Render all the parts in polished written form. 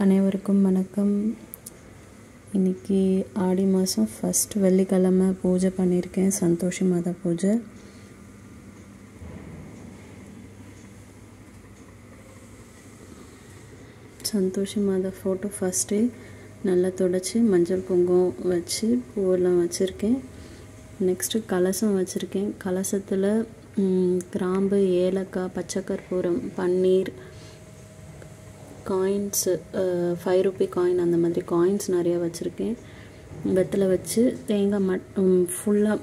அனைவருக்கும் வணக்கம். இன்றைக்கி ஆடி மாதம் ஃபஸ்ட் வெள்ளிக்கிழமை பூஜை பண்ணியிருக்கேன். சந்தோஷி மாதா பூஜை. சந்தோஷி மாதா ஃபோட்டோ ஃபஸ்ட்டு நல்லா துடைச்சி மஞ்சள் குங்குமம் வச்சு பூவெல்லாம் வச்சுருக்கேன். நெக்ஸ்ட்டு கலசம் வச்சுருக்கேன். கலசத்தில் கிராம்பு, ஏலக்காய், பச்சை கற்பூரம், பன்னீர், காயின்ஸு, 5 ரூபி காயின், அந்த மாதிரி காயின்ஸ் நிறையா வச்சுருக்கேன். வெத்தலை வச்சு தேங்காய் ஃபுல்லாக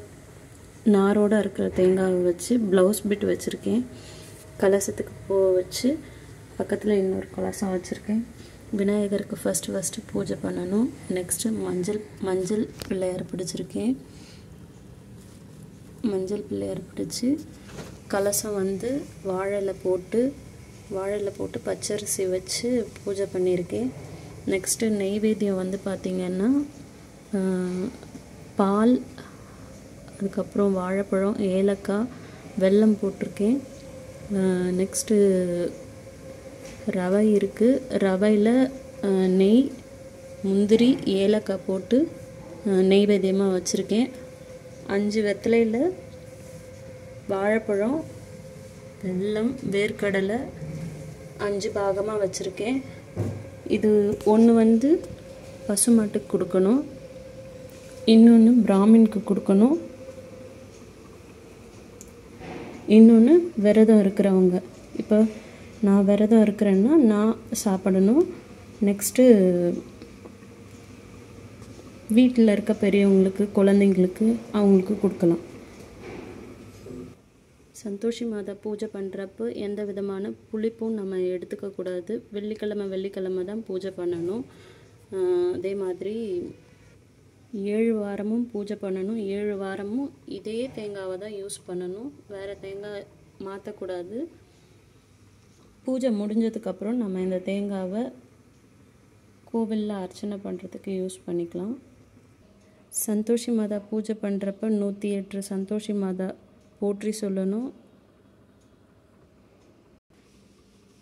நாரோடு இருக்கிற தேங்காவை வச்சு ப்ளவுஸ் பிட் வச்சுருக்கேன். கலசத்துக்கு பூ வச்சு பக்கத்தில் இன்னொரு கலசம் வச்சுருக்கேன். விநாயகருக்கு ஃபஸ்ட்டு பூஜை பண்ணணும். நெக்ஸ்ட்டு மஞ்சள் பிள்ளையார் பிடிச்சிருக்கேன். மஞ்சள் பிள்ளையார் பிடிச்சி கலசம் வாழையில போட்டு பச்சரிசி வச்சு பூஜை பண்ணியிருக்கேன். நெக்ஸ்ட்டு நெய்வேத்தியம் பார்த்திங்கன்னா பால், அதுக்கப்புறம் வாழைப்பழம், ஏலக்காய், வெல்லம் போட்டிருக்கேன். நெக்ஸ்ட்டு ரவை இருக்குது. ரவையில் நெய், முந்திரி, ஏலக்காய் போட்டு நெய்வேத்தியமாக வச்சுருக்கேன். 5 வெத்தலையில் வாழைப்பழம், வெல்லம், வேர்க்கடலை 5 பாகமாக வச்சுருக்கேன். இது ஒன்று பசுமாட்டுக்கு கொடுக்கணும், இன்னொன்று பிராமினுக்கு கொடுக்கணும், இன்னொன்று விரதம் இருக்கிறவங்க. இப்போ நான் விரதம் இருக்கிறேன்னா நான் சாப்பிடணும். நெக்ஸ்ட்டு வீட்டில் இருக்க பெரியவங்களுக்கு, குழந்தைங்களுக்கு, அவங்களுக்கு கொடுக்கலாம். சந்தோஷி மாதா பூஜை பண்ணுறப்போ எந்த விதமான புளிப்பும் நம்ம எடுத்துக்கக்கூடாது. வெள்ளிக்கிழமை தான் பூஜை பண்ணணும். அதே மாதிரி 7 வாரமும் பூஜை பண்ணணும். 7 வாரமும் இதே தேங்காவை தான் யூஸ் பண்ணணும். வேறு தேங்காய் மாற்றக்கூடாது. பூஜை முடிஞ்சதுக்கப்புறம் நம்ம இந்த தேங்காவை கோவிலில் அர்ச்சனை பண்ணுறதுக்கு யூஸ் பண்ணிக்கலாம். சந்தோஷி மாதா பூஜை பண்ணுறப்ப 108 சந்தோஷி மாதா போற்றி சொல்லணும்.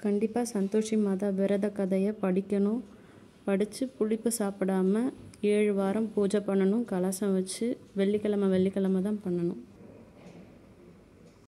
கண்டிப்பாக சந்தோஷி மாதா விரத கதையை படிக்கணும். படித்து புளிப்பு சாப்பிடாமல் 7 வாரம் பூஜை பண்ணணும். கலசம் வச்சு வெள்ளிக்கிழமை தான் பண்ணணும்.